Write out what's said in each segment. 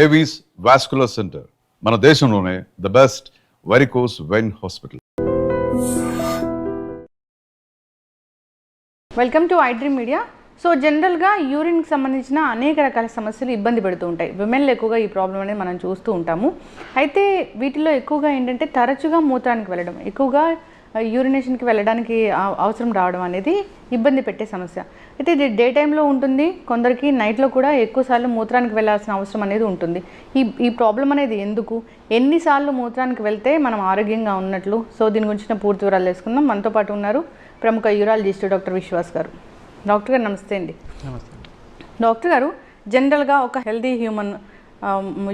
Avis vascular centre మన దేశంలోనే the best varicose vein hospital. Welcome to I dream media. So జనరల్గా యూరిన్కి సంబంధించిన అనేక రకాల సమస్యలు ఇబ్బంది పెడుతూ ఉంటాయి. విమెన్లో ఎక్కువగా ఈ ప్రాబ్లం అనేది మనం చూస్తూ ఉంటాము. అయితే వీటిలో ఎక్కువగా ఏంటంటే తరచుగా మూత్రానికి వెళ్ళడం, ఎక్కువగా యూరినేషన్కి వెళ్ళడానికి అవసరం రావడం అనేది ఇబ్బంది పెట్టే సమస్య. అయితే ఇది డే టైంలో ఉంటుంది, కొందరికి నైట్లో కూడా ఎక్కువసార్లు మూత్రానికి వెళ్ళాల్సిన అవసరం అనేది ఉంటుంది. ఈ ప్రాబ్లం అనేది ఎందుకు, ఎన్నిసార్లు మూత్రానికి వెళ్తే మనం ఆరోగ్యంగా ఉన్నట్లు, సో దీని గురించిన పూర్తి వివరాలు తెలుసుకుందాం. మనతో పాటు ఉన్నారు ప్రముఖ యూరాలజిస్ట్ డాక్టర్ విశ్వాస్ గారు. డాక్టర్ గారు నమస్తే అండి. నమస్తే డాక్టర్ గారు, జనరల్గా ఒక హెల్దీ హ్యూమన్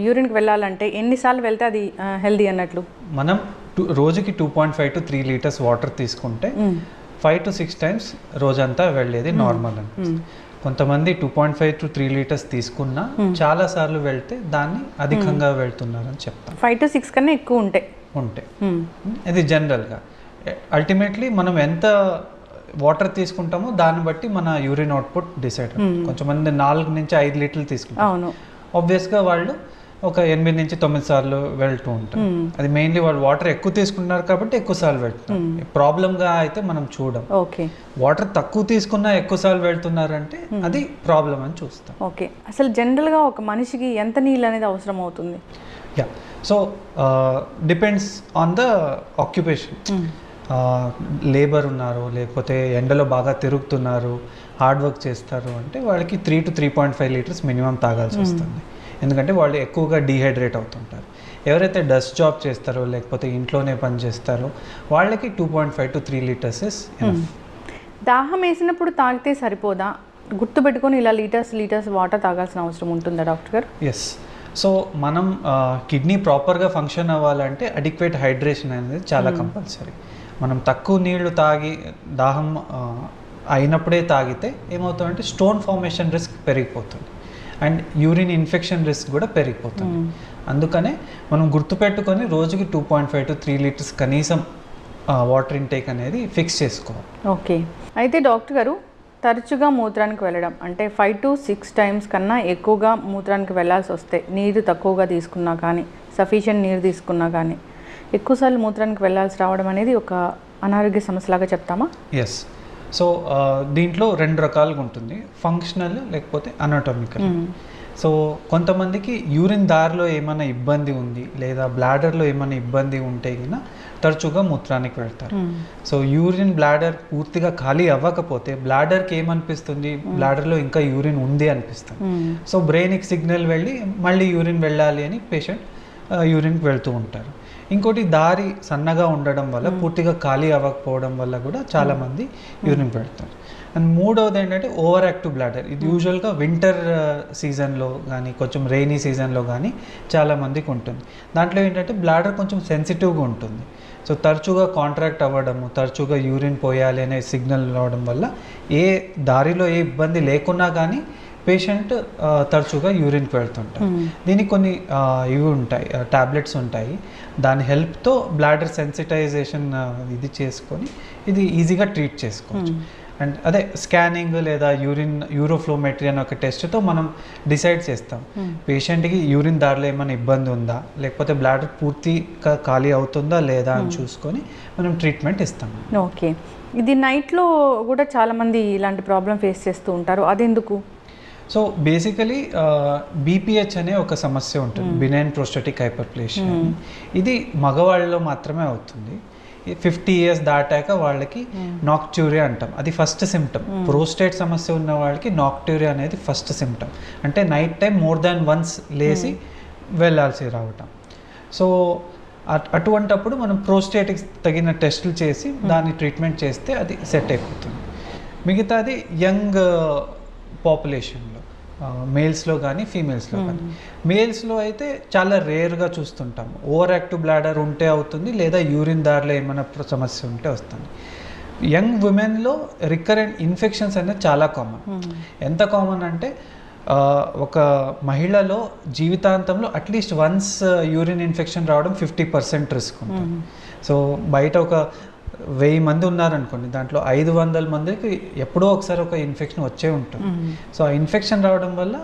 యూరిన్కి వెళ్ళాలంటే ఎన్నిసార్లు వెళ్తే అది హెల్దీ అన్నట్లు? మనం రోజుకి 2.5 to 3 లీటర్స్ వాటర్ తీసుకుంటే 5 to 6 టైమ్స్ రోజంతా వెళ్ళేది నార్మల్ అని. కొంతమంది 2.5 to 3 లీటర్స్ తీసుకున్నా చాలా సార్లు వెళ్తే దాన్ని అధికంగా వెళ్తున్నారని చెప్తాం. 5 to 6 కన్నా ఎక్కువ ఉంటే ఇది జనరల్గా. అల్టిమేట్లీ మనం ఎంత వాటర్ తీసుకుంటామో దాన్ని బట్టి మన యూరిన్ అవుట్పుట్ డిసైడ్. కొంతమంది 4 నుంచి 5 లీటర్లు తీసుకుంటారు. ఆబ్వియస్గా వాళ్ళు ఒక 8 నుంచి 9 సార్లు వెళ్తూ ఉంటారు. అది మెయిన్లీ వాళ్ళు వాటర్ ఎక్కువ తీసుకుంటున్నారు కాబట్టి ఎక్కువ సార్లు వెళ్తున్నారు. ప్రాబ్లంగా అయితే మనం చూడం. వాటర్ తక్కువ తీసుకున్నా ఎక్కువ సార్లు వెళ్తున్నారంటే అది ప్రాబ్లం అని చూస్తాం. ఓకే, అసలు జనరల్గా ఒక మనిషికి ఎంత నీళ్ళు అనేది అవసరం అవుతుంది? Yeah, so depends on the occupation. Labour ఉన్నారు, లేకపోతే ఎండలో బాగా తిరుగుతున్నారు, హార్డ్ వర్క్ చేస్తారు అంటే వాళ్ళకి 3 to 3.5 లీటర్స్ మినిమం తాగాల్సి వస్తుంది. ఎందుకంటే వాళ్ళు ఎక్కువగా డీహైడ్రేట్ అవుతుంటారు. ఎవరైతే డస్ట్ జాబ్ చేస్తారో లేకపోతే ఇంట్లోనే పని చేస్తారో వాళ్ళకి 2.5 to 3 లీటర్స్ ఇస్ ఎనఫ్. దాహం వేసినప్పుడు తాగితే సరిపోదా? గుర్తుపెట్టుకొని ఇలా లీటర్స్ వాటర్ తాగాల్సిన అవసరం ఉంటుందా డాక్టర్ గారు? ఎస్. సో మనం కిడ్నీ ప్రాపర్గా ఫంక్షన్ అవ్వాలంటే అడిక్వేట్ హైడ్రేషన్ అనేది చాలా కంపల్సరీ. మనం తక్కువ నీళ్లు తాగి దాహం అయినప్పుడే తాగితే ఏమవుతుందంటే స్టోన్ ఫార్మేషన్ రిస్క్ పెరిగిపోతుంది అండ్ యూరిన్ ఇన్ఫెక్షన్ రిస్క్ కూడా పెరిగిపోతుంది. అందుకనే మనం గుర్తుపెట్టుకొని రోజుకి 2.5 to 3 లీటర్స్ కనీసం వాటర్ ఇంటేక్ అనేది ఫిక్స్ చేసుకోవాలి. ఓకే, అయితే డాక్టర్ గారు తరచుగా మూత్రానికి వెళ్ళడం అంటే 5 to 6 టైమ్స్ కన్నా ఎక్కువగా మూత్రానికి వెళ్ళాల్సి వస్తే, నీరు తక్కువగా తీసుకున్నా కానీ, సఫిషియెంట్ నీరు తీసుకున్నా కానీ ఎక్కువసార్లు మూత్రానికి వెళ్ళాల్సి రావడం అనేది ఒక అనారోగ్య సమస్యలాగా చెప్తామా? ఎస్. సో దీంట్లో 2 రకాలుగా ఉంటుంది, ఫంక్షనల్ లేకపోతే అనాటమికల్. సో కొంతమందికి యూరిన్ దారిలో ఏమైనా ఇబ్బంది ఉంది లేదా బ్లాడర్లో ఏమైనా ఇబ్బంది ఉంటే కన్నా తరచుగా మూత్రానికి వెళ్తారు. సో యూరిన్ బ్లాడర్ పూర్తిగా ఖాళీ అవ్వకపోతే బ్లాడర్కి ఏమనిపిస్తుంది, బ్లాడర్లో ఇంకా యూరిన్ ఉంది అనిపిస్తుంది. సో బ్రెయిన్కి సిగ్నల్ వెళ్ళి మళ్ళీ యూరిన్ వెళ్ళాలి అని పేషెంట్ యూరిన్కి వెళ్తూ ఉంటారు. ఇంకోటి దారి సన్నగా ఉండడం వల్ల, పూర్తిగా ఖాళీ అవ్వకపోవడం వల్ల కూడా చాలామంది యూరిన్ పెడతారు. అండ్ మూడవది ఏంటంటే ఓవర్ యాక్టివ్ బ్లాడర్. ఇది యూజువల్గా వింటర్ సీజన్లో కానీ కొంచెం రెయినీ సీజన్లో కానీ చాలామందికి ఉంటుంది. దాంట్లో ఏంటంటే బ్లాడర్ కొంచెం సెన్సిటివ్గా ఉంటుంది. సో తరచుగా కాంట్రాక్ట్ అవ్వడము, తరచుగా యూరిన్ పోయాలి అనే సిగ్నల్ రావడం వల్ల ఏ దారిలో ఏ ఇబ్బంది లేకున్నా కానీ పేషెంట్ తరచుగా యూరిన్కి వెళ్తుంటారు. దీనికి కొన్ని ఇవి ఉంటాయి, టాబ్లెట్స్ ఉంటాయి. దాని హెల్ప్తో బ్లాడర్ సెన్సిటైజేషన్ ఇది చేసుకొని ఇది ఈజీగా ట్రీట్ చేసుకోవచ్చు. అండ్ అదే స్కానింగ్ లేదా యూరోఫ్లోమెట్రీ అనే ఒక టెస్ట్తో మనం డిసైడ్ చేస్తాం పేషెంట్కి యూరిన్ దారిలో ఏమైనా ఇబ్బంది ఉందా లేకపోతే బ్లాడర్ పూర్తిగా ఖాళీ అవుతుందా లేదా అని చూసుకొని మనం ట్రీట్మెంట్ ఇస్తాం. ఓకే, ఇది నైట్లో కూడా చాలామంది ఇలాంటి ప్రాబ్లం ఫేస్ చేస్తూ ఉంటారు, అదెందుకు? సో బేసికలీ బీపీహెచ్ అనే ఒక సమస్య ఉంటుంది, బినైన్ ప్రోస్టాటిక్ హైపర్ప్లేషియా. ఇది మగవాళ్ళలో మాత్రమే అవుతుంది. 50 years దాటాక వాళ్ళకి నాక్ట్యూరియా అంటాం, అది ఫస్ట్ సిమ్టమ్. ప్రోస్టేట్ సమస్య ఉన్న వాళ్ళకి నాక్ట్యూరియా అనేది ఫస్ట్ సిమ్టమ్. అంటే night time more than once లేచి వెళ్ళాల్సి రావటం. సో అటువంటప్పుడు మనం ప్రోస్టేట్కి తగిన టెస్టులు చేసి దాన్ని ట్రీట్మెంట్ చేస్తే అది సెట్ అయిపోతుంది. మిగతాది యంగ్ పాపులేషన్లో మేల్స్లో కానీ ఫీమేల్స్లో కానీ, మేల్స్లో అయితే చాలా రేర్గా చూస్తుంటాము. ఓవర్ యాక్టివ్ బ్లాడర్ ఉంటే అవుతుంది లేదా యూరిన్ దారిలో ఏమైనా సమస్య ఉంటే వస్తుంది. యంగ్ ఉమెన్లో రికరెంట్ ఇన్ఫెక్షన్స్ అనేది చాలా కామన్. ఎంత కామన్ అంటే ఒక మహిళలో జీవితాంతంలో అట్లీస్ట్ వన్స్ యూరిన్ ఇన్ఫెక్షన్ రావడం 50% రిస్క్ ఉంటుంది. సో బయట ఒక 1000 మంది ఉన్నారనుకోండి, దాంట్లో 500 మందికి ఎప్పుడో ఒకసారి ఒక ఇన్ఫెక్షన్ వచ్చే ఉంటుంది. సో ఆ ఇన్ఫెక్షన్ రావడం వల్ల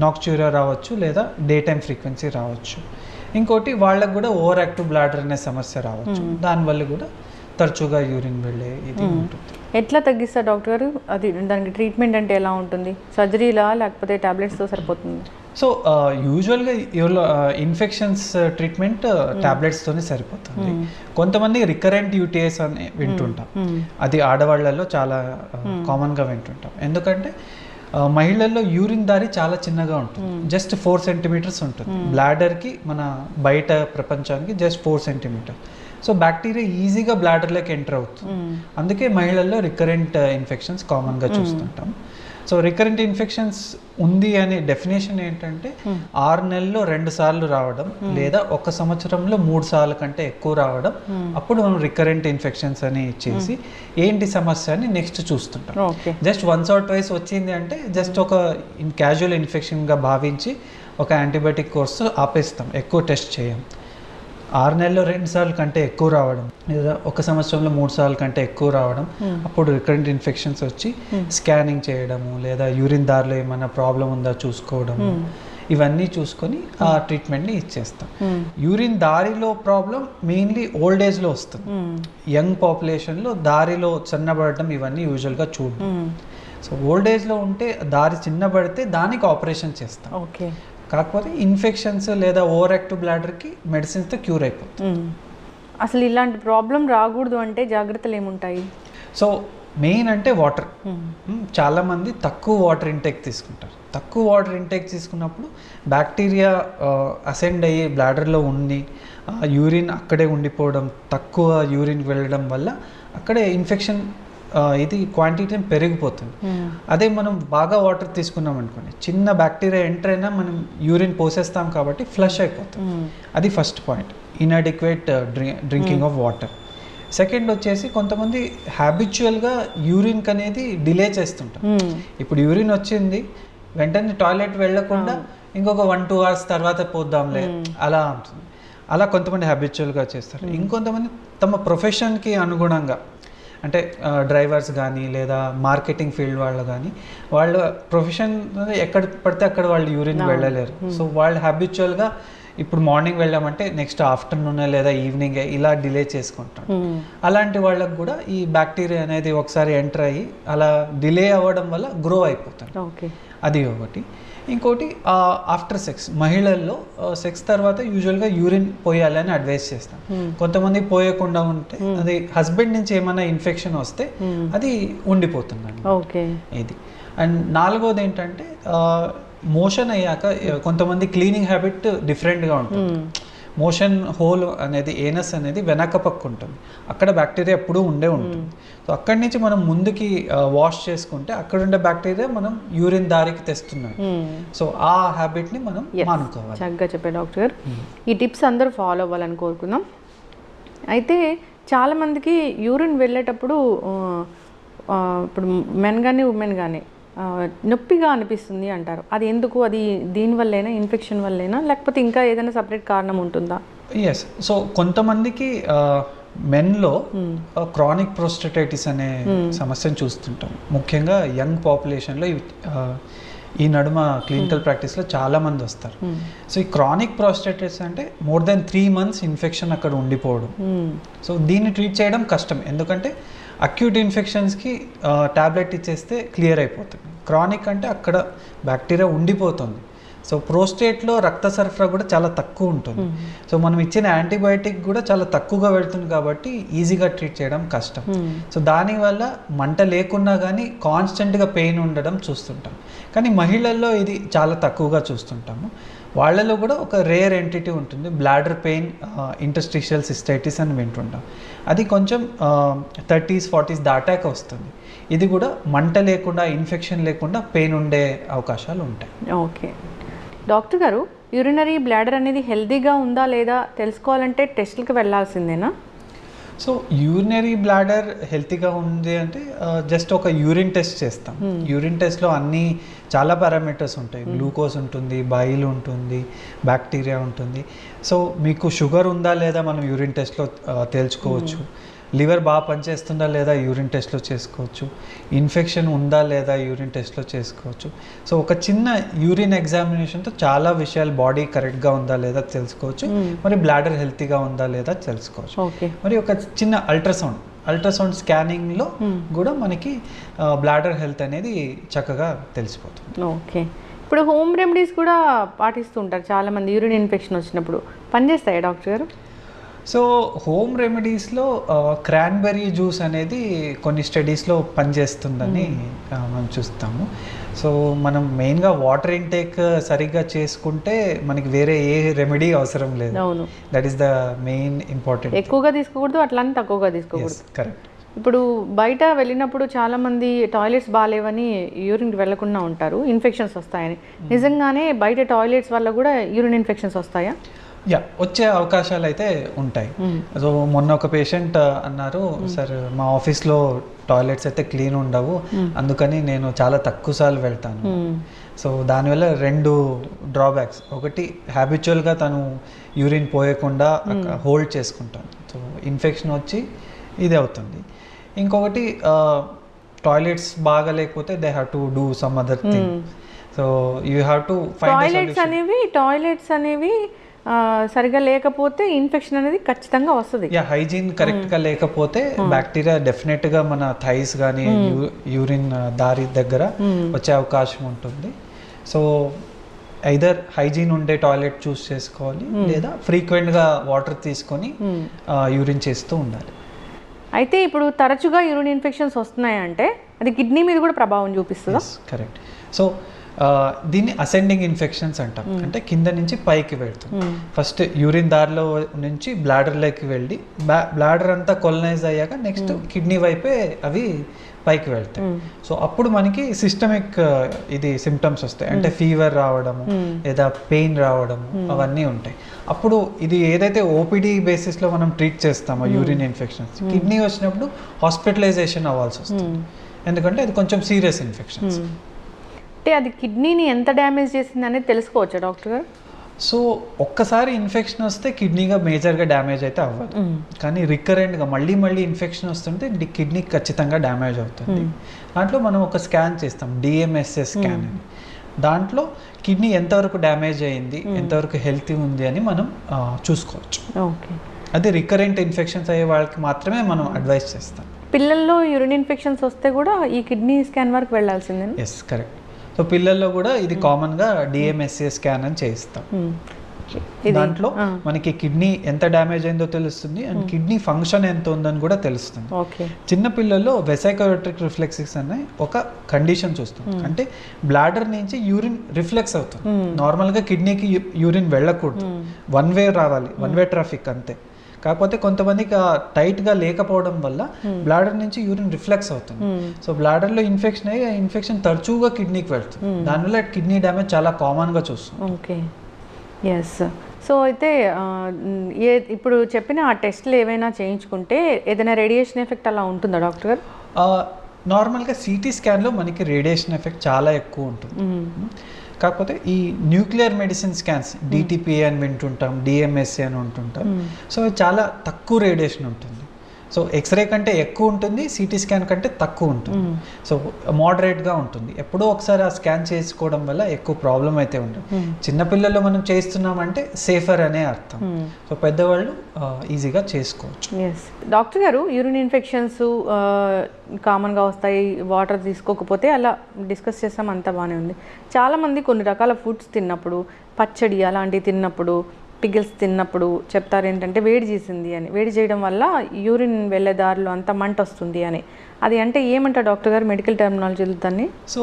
నాక్ట్యూరియా రావచ్చు, లేదా డే టైం ఫ్రీక్వెన్సీ రావచ్చు. ఇంకోటి వాళ్ళకు కూడా ఓవర్ యాక్టివ్ బ్లాడర్ అనే సమస్య రావచ్చు, దానివల్ల కూడా తరచుగా యూరిన్ వెళ్ళే ఇది ఉంటుంది. ఎట్లా తగ్గిస్తారు డాక్టర్ గారు? అది దానికి ట్రీట్మెంట్ అంటే ఎలా ఉంటుంది? సర్జరీలా లేకపోతే టాబ్లెట్స్తో సరిపోతుంది? సో యూజువల్గా ఇన్ఫెక్షన్స్ ట్రీట్మెంట్ టాబ్లెట్స్తోనే సరిపోతుంది. కొంతమంది రికరెంట్ యూటీఐస్ అని వింటుంటాం, అది ఆడవాళ్ళల్లో చాలా కామన్గా వింటుంటాం. ఎందుకంటే మహిళల్లో యూరిన్ దారి చాలా చిన్నగా ఉంటుంది, జస్ట్ 4 సెంటీమీటర్స్ ఉంటుంది. బ్లాడర్కి మన బయట ప్రపంచానికి జస్ట్ 4 సెంటీమీటర్. సో బ్యాక్టీరియా ఈజీగా బ్లాడర్లోకి ఎంటర్ అవుతుంది. అందుకే మహిళల్లో రికరెంట్ ఇన్ఫెక్షన్స్ కామన్గా చూస్తుంటాం. సో రికరెంట్ ఇన్ఫెక్షన్స్ ఉంది అనే డెఫినేషన్ ఏంటంటే 6 నెలల్లో 2 సార్లు రావడం, లేదా 1 సంవత్సరంలో 3 సార్లు కంటే ఎక్కువ రావడం, అప్పుడు మనం రికరెంట్ ఇన్ఫెక్షన్స్ అని ఇచ్చేసి ఏంటి సమస్య అని నెక్స్ట్ చూస్తుంటాం. జస్ట్ వన్స్ ఆర్ ట్వైస్ వచ్చింది అంటే జస్ట్ ఒక క్యాజువల్ ఇన్ఫెక్షన్గా భావించి ఒక యాంటీబయాటిక్ కోర్సు ఆపేస్తాం, ఎక్కువ టెస్ట్ చేయం. 6 నెలల్లో 2 సార్లు కంటే ఎక్కువ రావడం, లేదా 1 సంవత్సరంలో 3 సార్లు కంటే ఎక్కువ రావడం, అప్పుడు రికరెంట్ ఇన్ఫెక్షన్స్ వచ్చి స్కానింగ్ చేయడము, లేదా యూరిన్ దారిలో ఏమైనా ప్రాబ్లం ఉందా చూసుకోవడము, ఇవన్నీ చూసుకొని ఆ ట్రీట్మెంట్ని ఇచ్చేస్తాం. యూరిన్ దారిలో ప్రాబ్లం మెయిన్లీ ఓల్డ్ ఏజ్లో వస్తుంది. యంగ్ పాపులేషన్లో దారిలో చిన్నబడటం ఇవన్నీ యూజువల్గా చూడడం. సో ఓల్డ్ ఏజ్లో ఉంటే దారి చిన్నబడితే దానికి ఆపరేషన్ చేస్తాం. ఓకే. కాకపోతే ఇన్ఫెక్షన్స్ లేదా ఓవర్ యాక్టివ్ బ్లాడర్కి మెడిసిన్స్తో క్యూర్ అయిపోతుంది. అసలు ఇలాంటి ప్రాబ్లం రాకూడదు అంటే జాగ్రత్తలు ఏముంటాయి? సో మెయిన్ అంటే వాటర్. చాలామంది తక్కువ వాటర్ ఇంటేక్ తీసుకుంటారు. తక్కువ వాటర్ ఇంటేక్ తీసుకున్నప్పుడు బ్యాక్టీరియా అసెండ్ అయ్యి బ్లాడర్లో ఉండి యూరిన్ అక్కడే ఉండిపోవడం, తక్కువ యూరిన్ వెళ్ళడం వల్ల అక్కడే ఇన్ఫెక్షన్ ఇది క్వాంటిటీ పెరిగిపోతుంది. అదే మనం బాగా వాటర్ తీసుకున్నాం అనుకోండి, చిన్న బ్యాక్టీరియా ఎంటర్ అయినా మనం యూరిన్ పోసేస్తాం కాబట్టి ఫ్లష్ అయిపోతుంది. అది first point, inadequate drinking of water. Second వచ్చేసి కొంతమంది హ్యాబిచువల్గా యూరిన్కి అనేది డిలే చేస్తుంటారు. ఇప్పుడు యూరిన్ వచ్చింది వెంటనే టాయిలెట్ వెళ్ళకుండా ఇంకొక 1-2 అవర్స్ తర్వాత పోద్దాంలే అలా ఉంటుంది. అలా కొంతమంది హ్యాబిచువల్గా చేస్తారు. ఇంకొంతమంది తమ ప్రొఫెషన్కి అనుగుణంగా, అంటే డ్రైవర్స్ కానీ లేదా మార్కెటింగ్ ఫీల్డ్ వాళ్ళు కానీ, వాళ్ళ ప్రొఫెషన్ ఎక్కడ పడితే అక్కడ వాళ్ళు యూరిన్ వెళ్ళలేరు. సో వాళ్ళు హ్యాబిచువల్గా ఇప్పుడు మార్నింగ్ వెళ్ళామంటే నెక్స్ట్ ఆఫ్టర్నూన్ లేదా ఈవినింగ్ ఇలా డిలే చేసుకుంటారు. అలాంటి వాళ్ళకు కూడా ఈ బ్యాక్టీరియా అనేది ఒకసారి ఎంటర్ అయ్యి అలా డిలే అవ్వడం వల్ల గ్రో అయిపోతుంది. అది ఒకటి. ఇంకోటి ఆఫ్టర్ సెక్స్, మహిళల్లో సెక్స్ తర్వాత యూజువల్గా యూరిన్ పోయాలని అడ్వైస్ చేస్తాం. కొంతమంది పోయకుండా ఉంటే అది హస్బెండ్ నుంచి ఏమైనా ఇన్ఫెక్షన్ వస్తే అది ఉండిపోతుందండి. ఇది. అండ్ 4వది ఏంటంటే మోషన్ అయ్యాక కొంతమంది క్లీనింగ్ హ్యాబిట్ డిఫరెంట్గా ఉంటుంది. మోషన్ హోల్ అనేది, ఏనస్ అనేది వెనక పక్క ఉంటుంది, అక్కడ బ్యాక్టీరియా ఎప్పుడూ ఉంటుంది. సో అక్కడి నుంచి మనం ముందుకి వాష్ చేసుకుంటే అక్కడ ఉండే బ్యాక్టీరియా మనం యూరిన్ దారికి తెస్తున్నాం. సో ఆ హ్యాబిట్ని మనం మానుకోవాలి. చక్కగా చెప్పారు డాక్టర్ గారు. ఈ టిప్స్ అందరూ ఫాలో అవ్వాలని కోరుకుందాం. అయితే చాలామందికి యూరిన్ వెళ్ళేటప్పుడు ఇప్పుడు మెన్ కానీ ఉమెన్ కానీ నొప్పిగా అనిపిస్తుంది అంటారు. అది ఎందుకు? అది దీనివల్లేనా, ఇన్ఫెక్షన్ వల్లేనా, లేకపోతే ఇంకా ఏదైనా సపరేట్ కారణం ఉంటుందా? ఎస్. సో కొంతమందికి మెన్లో క్రానిక్ ప్రోస్టటైటిస్ అనే సమస్యను చూస్తుంటాం. ముఖ్యంగా యంగ్ పాపులేషన్లో ఈ నడుమ క్లినికల్ ప్రాక్టీస్లో చాలామంది వస్తారు. సో ఈ క్రానిక్ ప్రోస్టటైటిస్ అంటే మోర్ దెన్ 3 months ఇన్ఫెక్షన్ అక్కడ ఉండిపోవడం. సో దీన్ని ట్రీట్ చేయడం కష్టం, ఎందుకంటే అక్యూట్ ఇన్ఫెక్షన్స్కి ట్యాబ్లెట్ ఇచ్చేస్తే క్లియర్ అయిపోతుంది. క్రానిక్ అంటే అక్కడ బ్యాక్టీరియా ఉండిపోతుంది. సో ప్రోస్టేట్లో రక్త సరఫరా కూడా చాలా తక్కువ ఉంటుంది. సో మనం ఇచ్చిన యాంటీబయాటిక్ కూడా చాలా తక్కువగా వెళ్తుంది కాబట్టి ఈజీగా ట్రీట్ చేయడం కష్టం. సో దానివల్ల మంట లేకున్నా కానీ కాన్స్టెంట్గా పెయిన్ ఉండడం చూస్తుంటాం. కానీ మహిళల్లో ఇది చాలా తక్కువగా చూస్తుంటాము. వాళ్ళలో కూడా ఒక రేర్ ఎంటిటీ ఉంటుంది, బ్లాడర్ పెయిన్ ఇంటర్స్టిషియల్ సిస్టైటిస్ అని వింటుంటాం. అది కొంచెం 30s 40s దాటాక వస్తుంది. ఇది కూడా మంట లేకుండా, ఇన్ఫెక్షన్ లేకుండా పెయిన్ ఉండే అవకాశాలు ఉంటాయి. ఓకే డాక్టర్ గారు, యూరినరీ బ్లాడర్ అనేది హెల్తీగా ఉందా లేదా తెలుసుకోవాలంటే టెస్ట్లకు వెళ్ళాల్సిందేనా? సో యూరినరీ బ్లాడర్ హెల్తీగా ఉంది అంటే జస్ట్ ఒక యూరిన్ టెస్ట్ చేస్తాం. యూరిన్ టెస్ట్లో అన్నీ చాలా పారామీటర్స్ ఉంటాయి. గ్లూకోజ్ ఉంటుంది, బైల్ ఉంటుంది, బ్యాక్టీరియా ఉంటుంది. సో మీకు షుగర్ ఉందా లేదా మనం యూరిన్ టెస్ట్లో తేల్చుకోవచ్చు. లివర్ బాగా పనిచేస్తుందా లేదా యూరిన్ టెస్ట్లో చేసుకోవచ్చు, ఇన్ఫెక్షన్ ఉందా లేదా యూరిన్ టెస్ట్లో చేసుకోవచ్చు. సో ఒక చిన్న యూరిన్ ఎగ్జామినేషన్తో చాలా విషయాలు బాడీ కరెక్ట్గా ఉందా లేదా తెలుసుకోవచ్చు, మరి బ్లాడర్ హెల్తీగా ఉందా లేదా తెలుసుకోవచ్చు. మరి ఒక చిన్న అల్ట్రాసౌండ్ స్కానింగ్లో కూడా మనకి బ్లాడర్ హెల్త్ అనేది చక్కగా తెలిసిపోతుంది. ఓకే, ఇప్పుడు హోమ్ రెమెడీస్ కూడా పాటిస్తుంటారు చాలామంది యూరిన్ ఇన్ఫెక్షన్ వచ్చినప్పుడు, పనిచేస్తాయా డాక్టర్ గారు? సో హోమ్ రెమెడీస్లో క్రాన్బెర్రీ జ్యూస్ అనేది కొన్ని స్టడీస్లో పనిచేస్తుందని మనం చూస్తాము. సో మనం మెయిన్గా వాటర్ ఇంటేక్ సరిగ్గా చేసుకుంటే మనకి వేరే ఏ రెమెడీ అవసరం లేదు. అవును, that is the main important. ఎక్కువగా తీసుకోకూడదు, అట్లా తక్కువగా తీసుకోకూడదు. కరెక్ట్. ఇప్పుడు బయట వెళ్ళినప్పుడు చాలామంది టాయిలెట్స్ బాగాలేవని యూరిన్కి వెళ్లకుండా ఉంటారు, ఇన్ఫెక్షన్స్ వస్తాయని. నిజంగానే బయట టాయిలెట్స్ వల్ల కూడా యూరిన్ ఇన్ఫెక్షన్స్ వస్తాయా? వచ్చే అవకాశాలు అయితే ఉంటాయి. సో మొన్న ఒక పేషెంట్ అన్నారు, సార్ మా ఆఫీస్లో టాయిలెట్స్ అయితే క్లీన్ ఉండవు, అందుకని నేను చాలా తక్కువ సార్లు వెళ్తాను. సో దానివల్ల 2 డ్రాబ్యాక్స్. ఒకటి, హ్యాబిచువల్గా తను యూరిన్ పోయకుండా హోల్డ్ చేసుకుంటాను, సో ఇన్ఫెక్షన్ వచ్చి ఇది అవుతుంది. ఇంకొకటి, టాయిలెట్స్ బాగా లేకపోతే they have to do some other thing. So you have to find toilets అనేవి సరిగా లేకపోతే ఇన్ఫెక్షన్ అనేది ఖచ్చితంగా వస్తుంది. హైజీన్ కరెక్ట్గా లేకపోతే బ్యాక్టీరియా డెఫినెట్గా మన థైస్ కానీ యూరిన్ దారి దగ్గర వచ్చే అవకాశం ఉంటుంది. సో ఐదర్ హైజీన్ ఉండే టాయిలెట్ చూస్ చేసుకోవాలి, లేదా ఫ్రీక్వెంట్గా వాటర్ తీసుకొని యూరిన్ చేస్తూ ఉండాలి. అయితే ఇప్పుడు తరచుగా యూరిన్ ఇన్ఫెక్షన్స్ వస్తున్నాయంటే అది కిడ్నీ మీద కూడా ప్రభావం చూపిస్తుందా? కరెక్ట్. సో దీన్ని అసెండింగ్ ఇన్ఫెక్షన్స్ అంటాం, అంటే కింద నుంచి పైకి వెళ్తుంది. ఫస్ట్ యూరిన్ దారిలో నుంచి బ్లాడర్లోకి వెళ్ళి బ్లాడర్ అంతా కొలనైజ్ అయ్యాక నెక్స్ట్ కిడ్నీ వైపే అవి పైకి వెళ్తాయి. సో అప్పుడు మనకి సిస్టమిక్ ఇది సిమ్టమ్స్ వస్తాయి, అంటే ఫీవర్ రావడము లేదా పెయిన్ రావడము అవన్నీ ఉంటాయి. అప్పుడు ఇది ఏదైతే ఓపీడీ బేసిస్లో మనం ట్రీట్ చేస్తామో యూరిన్ ఇన్ఫెక్షన్స్, కిడ్నీ వచ్చినప్పుడు హాస్పిటలైజేషన్ అవ్వాల్సి వస్తుంది, ఎందుకంటే అది కొంచెం సీరియస్ ఇన్ఫెక్షన్స్. అంటే అది కిడ్నీని ఎంత డ్యామేజ్ చేసింది అనేది తెలుసుకోవచ్చా డాక్టర్ గారు? సో ఒక్కసారి ఇన్ఫెక్షన్ వస్తే కిడ్నీగా మేజర్గా డ్యామేజ్ అయితే అవ్వదు, కానీ రికరెంట్గా మళ్ళీ ఇన్ఫెక్షన్ వస్తుంటే కిడ్నీ ఖచ్చితంగా డ్యామేజ్ అవుతుంది. దాంట్లో మనం ఒక స్కాన్ చేస్తాం, DMSA స్కాన్ అని. దాంట్లో కిడ్నీ ఎంతవరకు డ్యామేజ్ అయ్యింది, ఎంతవరకు హెల్తీ ఉంది అని మనం చూసుకోవచ్చు. ఓకే, అది రికరెంట్ ఇన్ఫెక్షన్స్ అయ్యే వాళ్ళకి మాత్రమే మనం అడ్వైస్ చేస్తాం. పిల్లల్లో యూరిన్ ఇన్ఫెక్షన్స్ వస్తే కూడా ఈ కిడ్నీ స్కాన్ వరకు వెళ్ళాల్సిందే? Yes, correct. సో పిల్లల్లో కూడా ఇది కామన్గా DMSA స్కాన్ అని చేయిస్తాం. దాంట్లో మనకి కిడ్నీ ఎంత డ్యామేజ్ అయిందో తెలుస్తుంది, అండ్ కిడ్నీ ఫంక్షన్ ఎంత ఉందని కూడా తెలుస్తుంది. చిన్న పిల్లల్లో వెసైకోరెట్రిక్ రిఫ్లెక్సిస్ అనే ఒక కండిషన్ చూస్తాం, అంటే బ్లాడర్ నుంచి యూరిన్ రిఫ్లెక్స్ అవుతుంది. నార్మల్గా కిడ్నీకి యూరిన్ వెళ్ళకూడదు, వన్ వే రావాలి, వన్ వే ట్రాఫిక్ అంతే. కాకపోతే కొంతమందికి టైట్గా లేకపోవడం వల్ల బ్లాడర్ నుంచి యూరిన్ రిఫ్లెక్స్ అవుతుంది. సో బ్లాడర్లో ఇన్ఫెక్షన్ అయ్యి ఇన్ఫెక్షన్ తరచుగా కిడ్నీకి వెళ్తుంది, దానివల్ల కిడ్నీ డ్యామేజ్ చాలా కామన్గా చూస్తాం. Okay, yes. సో అయితే ఇప్పుడు చెప్పిన ఆ టెస్ట్లు ఏవైనా చేయించుకుంటే ఏదైనా రేడియేషన్ ఎఫెక్ట్ అలా ఉంటుందా డాక్టర్ గారు? నార్మల్గా CT స్కాన్లో మనకి రేడియేషన్ ఎఫెక్ట్ చాలా ఎక్కువ ఉంటుంది. కాకపోతే ఈ న్యూక్లియర్ మెడిసిన్ స్కాన్స్, DTPA అని వింటుంటాం, DMSA అని ఉంటుంటాం. సో చాలా తక్కువ రేడియేషన్ ఉంటుంది. సో ఎక్స్రే కంటే ఎక్కువ ఉంటుంది, CT స్కాన్ కంటే తక్కువ ఉంటుంది. సో మోడరేట్గా ఉంటుంది. ఎప్పుడో ఒకసారి ఆ స్కాన్ చేసుకోవడం వల్ల ఎక్కువ ప్రాబ్లం అయితే ఉంటుంది. చిన్నపిల్లల్లో మనం చేస్తున్నామంటే సేఫర్ అనే అర్థం. సో పెద్దవాళ్ళు ఈజీగా చేసుకోవచ్చు. ఎస్ డాక్టర్ గారు, యూరిన్ ఇన్ఫెక్షన్స్ కామన్గా వస్తాయి వాటర్ తీసుకోకపోతే, అలా డిస్కస్ చేస్తాం, అంతా బాగానే ఉంది. చాలామంది కొన్ని రకాల ఫుడ్స్ తిన్నప్పుడు, పచ్చడి అలాంటివి తిన్నప్పుడు, పిగిల్స్ తిన్నప్పుడు చెప్తారు ఏంటంటే వేడి చేసింది అని. వేడి చేయడం వల్ల యూరిన్ వెళ్ళే దారిలో అంత మంట వస్తుంది అని. అది అంటే ఏమంటారు డాక్టర్ గారు మెడికల్ టర్మినాలజీలో దాన్ని? సో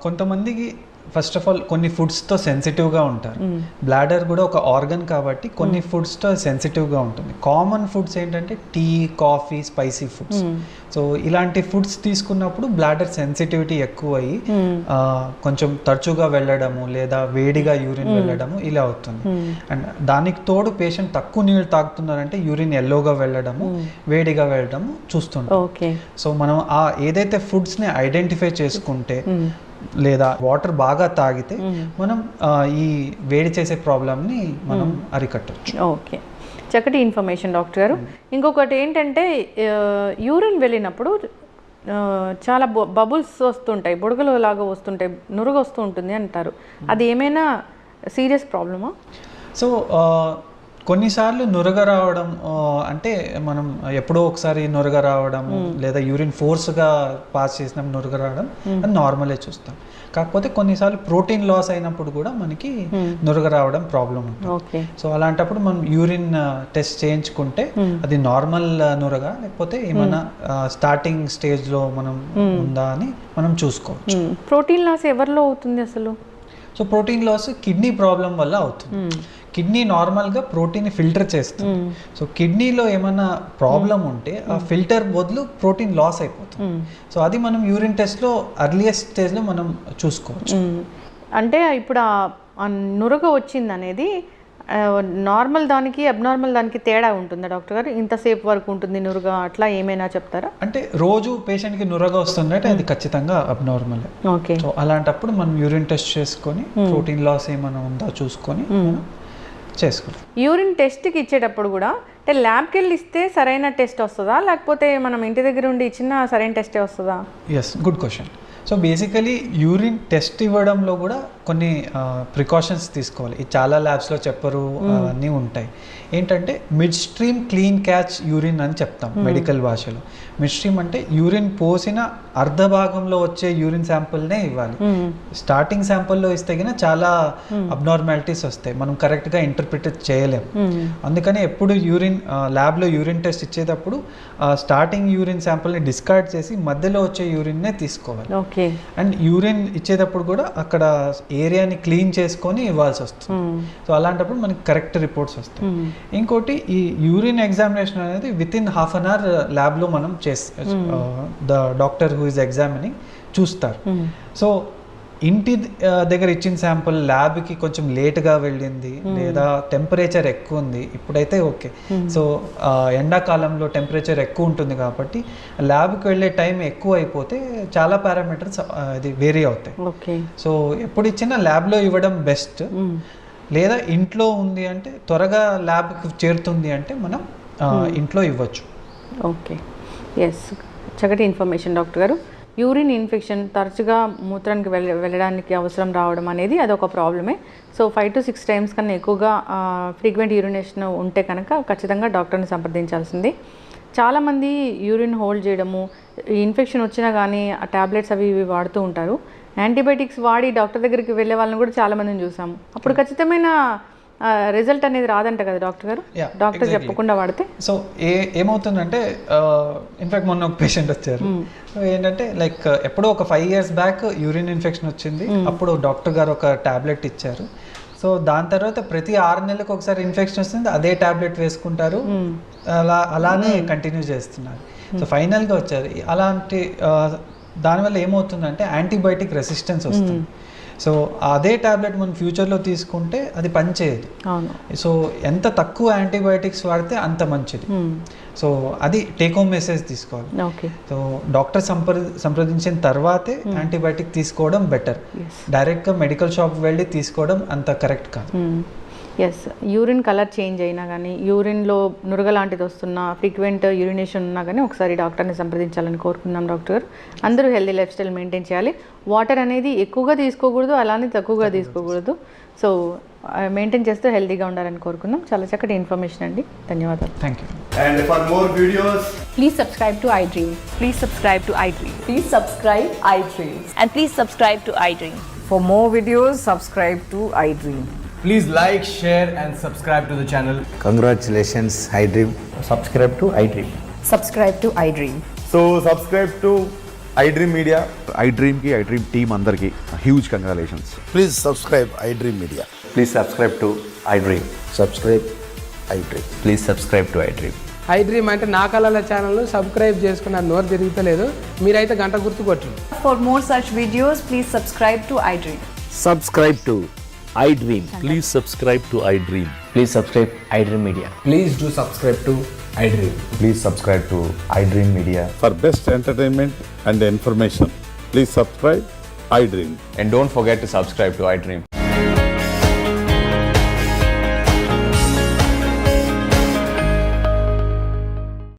కొంతమందికి ఫస్ట్ ఆఫ్ ఆల్ కొన్ని ఫుడ్స్తో సెన్సిటివ్గా ఉంటారు. బ్లాడర్ కూడా ఒక ఆర్గన్ కాబట్టి కొన్ని ఫుడ్స్తో సెన్సిటివ్గా ఉంటుంది. కామన్ ఫుడ్స్ ఏంటంటే tea, coffee, spicy foods. So ఇలాంటి ఫుడ్స్ తీసుకున్నప్పుడు బ్లాడర్ సెన్సిటివిటీ ఎక్కువ అయ్యి కొంచెం తరచుగా వెళ్ళడము లేదా వేడిగా యూరిన్ వెళ్ళడము ఇలా అవుతుంది. అండ్ దానికి తోడు పేషెంట్ తక్కువ నీళ్ళు తాగుతున్నారంటే యూరిన్ ఎల్లోగా వెళ్ళడము, వేడిగా వెళ్ళడము చూస్తుంటాం. సో మనం ఏదైతే ఫుడ్స్ని ఐడెంటిఫై చేసుకుంటే లేదా వాటర్ బాగా తాగితే మనం ఈ వేడి చేసే ప్రాబ్లమ్ని మనం అరికట్టవచ్చు. ఓకే, చక్కటి ఇన్ఫర్మేషన్ డాక్టర్ గారు. ఇంకొకటి ఏంటంటే యూరిన్ వెళ్ళినప్పుడు చాలా బబుల్స్ వస్తుంటాయి, బుడగలు లాగా వస్తుంటాయి, నురుగు వస్తూ ఉంటుంది అంటారు. అది ఏమైనా సీరియస్ ప్రాబ్లమా? సో కొన్నిసార్లు నురగ రావడం అంటే మనం ఎప్పుడో ఒకసారి నురగ రావడం లేదా యూరిన్ ఫోర్స్గా పాస్ చేసిన నురగ రావడం అది నార్మలే చూస్తాం. కాకపోతే కొన్నిసార్లు ప్రోటీన్ లాస్ అయినప్పుడు కూడా మనకి నురగ రావడం ప్రాబ్లం ఉంటుంది. సో అలాంటప్పుడు మనం యూరిన్ టెస్ట్ చేయించుకుంటే అది నార్మల్ నురగ లేకపోతే ఏమైనా స్టార్టింగ్ స్టేజ్లో మనం ఉందా అని మనం చూసుకోవచ్చు. ప్రోటీన్ లాస్ ఎవరిలో అవుతుంది అసలు? So protein loss kidney problem వల్ల అవుతుంది. కిడ్నీ నార్మల్గా ప్రోటీన్ ఫిల్టర్ చేస్తుంది. సో కిడ్నీలో ఏమైనా ప్రాబ్లం ఉంటే ఆ ఫిల్టర్ బదులు ప్రోటీన్ లాస్ అయిపోతుంది. సో అది మనం యూరిన్ టెస్ట్లో అర్లియస్ట్ స్టేజ్లో మనం చూసుకోవచ్చు. అంటే ఇప్పుడు ఆ నురగ వచ్చింది అనేది నార్మల్ దానికి అబ్నార్మల్ దానికి తేడా ఉంటుందా డాక్టర్ గారు? ఇంతసేపు వరకు ఉంటుంది నురగ, అట్లా ఏమైనా చెప్తారా? అంటే రోజు పేషెంట్కి నురగ వస్తుందంటే అది ఖచ్చితంగా అబ్నార్మల్. ఓకే, సో అలాంటప్పుడు మనం యూరిన్ టెస్ట్ చేసుకొని ప్రోటీన్ లాస్ ఏమైనా ఉందా చూసుకొని చేసుకుంటాం. యూరిన్ టెస్ట్కి ఇచ్చేటప్పుడు కూడా అంటే ల్యాబ్కి వెళ్ళి ఇస్తే సరైన టెస్ట్ వస్తుందా, లేకపోతే మనం ఇంటి దగ్గర ఉండి ఇచ్చిన సరైన టెస్టే వస్తుందా? Yes, good question. So basically urine test ఇవ్వడంలో కూడా కొన్ని ప్రికాషన్స్ తీసుకోవాలి. ఇది చాలా ల్యాబ్స్లో చెప్పరు, అవన్నీ ఉంటాయి. ఏంటంటే mid stream clean catch urine అని చెప్తాం మెడికల్ భాషలో. మిడ్ స్ట్రీమ్ అంటే యూరిన్ పోసిన అర్ధ భాగంలో వచ్చే యూరిన్ శాంపుల్నే ఇవ్వాలి. స్టార్టింగ్ శాంపుల్లో ఇస్తే కన్నా చాలా అబ్నార్మాలిటీస్ వస్తాయి, మనం కరెక్ట్గా ఇంటర్ప్రిట్ చేయలేము. అందుకని ఎప్పుడు యూరిన్ ల్యాబ్లో యూరిన్ టెస్ట్ ఇచ్చేటప్పుడు స్టార్టింగ్ యూరిన్ శాంపుల్ని డిస్కార్డ్ చేసి మధ్యలో వచ్చే యూరిన్నే తీసుకోవాలి. అండ్ యూరిన్ ఇచ్చేటప్పుడు కూడా అక్కడ ఏరియాని క్లీన్ చేసుకొని ఇవ్వాల్సి వస్తుంది. సో అలాంటప్పుడు మనకి కరెక్ట్ రిపోర్ట్స్ వస్తాయి. ఇంకోటి ఈ యూరిన్ ఎగ్జామినేషన్ అనేది with in half an hour ల్యాబ్లో మనం the doctor who is examining చూస్తారు. సో ఇంటి దగ్గర ఇచ్చిన శాంపుల్ ల్యాబ్కి కొంచెం లేట్గా వెళ్ళింది లేదా టెంపరేచర్ ఎక్కువ ఉంది, ఇప్పుడైతే ఓకే. సో ఎండాకాలంలో టెంపరేచర్ ఎక్కువ ఉంటుంది కాబట్టి ల్యాబ్కి వెళ్ళే టైం ఎక్కువ అయిపోతే చాలా పారామీటర్స్ అది వేరీ అవుతాయి. సో ఎప్పుడు ఇచ్చినా ల్యాబ్లో ఇవ్వడం బెస్ట్. లేదా ఇంట్లో ఉంది అంటే త్వరగా ల్యాబ్కి చేరుతుంది అంటే మనం ఇంట్లో ఇవ్వచ్చు. ఓకే, ఎస్, చక్కటి ఇన్ఫర్మేషన్ డాక్టర్ గారు. యూరిన్ ఇన్ఫెక్షన్ తరచుగా మూత్రానికి వెళ్ళడానికి అవసరం రావడం అనేది అదొక ప్రాబ్లమే. సో 5 to 6 times కన్నా ఎక్కువగా ఫ్రీక్వెంట్ యూరినేషన్ ఉంటే కనుక ఖచ్చితంగా డాక్టర్ని సంప్రదించాల్సింది. చాలామంది యూరిన్ హోల్డ్ చేయడము, ఇన్ఫెక్షన్ వచ్చినా కానీ ఆ ట్యాబ్లెట్స్ అవి ఇవి వాడుతూ ఉంటారు. యాంటీబయాటిక్స్ వాడి డాక్టర్ దగ్గరికి వెళ్ళే వాళ్ళని కూడా చాలామందిని చూసాము. అప్పుడు ఖచ్చితమైన రిజల్ట్ అనేది రాదంట కదా డాక్టర్ గారు, డాక్టర్ చెప్పకుండా వాడితే? సో ఏమవుతుందంటే ఇన్ఫాక్ట్ మొన్న ఒక పేషెంట్ వచ్చారు. ఏంటంటే లైక్ ఎప్పుడో ఒక 5 years బ్యాక్ యూరిన్ ఇన్ఫెక్షన్ వచ్చింది. అప్పుడు డాక్టర్ గారు ఒక టాబ్లెట్ ఇచ్చారు. సో దాని తర్వాత ప్రతి 6 నెలలకు ఒకసారి ఇన్ఫెక్షన్ వస్తుంది, అదే టాబ్లెట్ వేసుకుంటారు, అలానే కంటిన్యూ చేస్తున్నారు. సో ఫైనల్గా వచ్చారు. అలాంటి దానివల్ల ఏమవుతుందంటే యాంటీబయాటిక్ రెసిస్టెన్స్ వస్తుంది. సో అదే టాబ్లెట్ మనం ఫ్యూచర్లో తీసుకుంటే అది పనిచేయదు. సో ఎంత తక్కువ యాంటీబయాటిక్స్ వాడితే అంత మంచిది. సో అది టేక్ హోమ్ మెసేజ్ తీసుకోవాలి. సో డాక్టర్ సంప్రదించిన తర్వాతే యాంటీబయాటిక్ తీసుకోవడం బెటర్. డైరెక్ట్గా మెడికల్ షాప్కి వెళ్ళి తీసుకోవడం అంత కరెక్ట్ కాదు. ఎస్, యూరిన్ కలర్ చేంజ్ అయినా కానీ, యూరిన్లో నురగ లాంటిది వస్తున్నా, ఫ్రీక్వెంట్ యూరినేషన్ ఉన్నా కానీ ఒకసారి డాక్టర్ని సంప్రదించాలని కోరుకుందాం డాక్టర్ గారు. అందరూ హెల్దీ లైఫ్ స్టైల్ మెయింటైన్ చేయాలి. వాటర్ అనేది ఎక్కువగా తీసుకోకూడదు, అలానే తక్కువగా తీసుకోకూడదు. సో మెయింటైన్ చేస్తూ హెల్దీగా ఉండాలని కోరుకుందాం. చాలా చక్కటి ఇన్ఫర్మేషన్ అండి, ధన్యవాదాలు. Thank you. And for more videos, please subscribe to iDream. Please subscribe to iDream. Please subscribe iDream. And please subscribe to iDream. For more videos, subscribe to iDream. please like, share and subscribe to the channel. Congratulations, iDream. Subscribe to iDream. Subscribe to iDream. So subscribe to iDream Media. iDream team andarki huge congratulations. Please subscribe iDream Media. Please subscribe to iDream. Subscribe iDream. Please subscribe to iDream. iDream అంటే నా కళల ఛానల్ను subscribe చేసుకున్న నోరు తిరుగుతలేదు, మీరైతే గంట గుర్తు కొట్టండి. For more such videos, please subscribe to iDream. Subscribe to iDream. Please subscribe to iDream. Please subscribe iDream Media. Please do subscribe to iDream. Please subscribe to iDream Media. For best entertainment and information, please subscribe I dream. And don't forget to subscribe to iDream.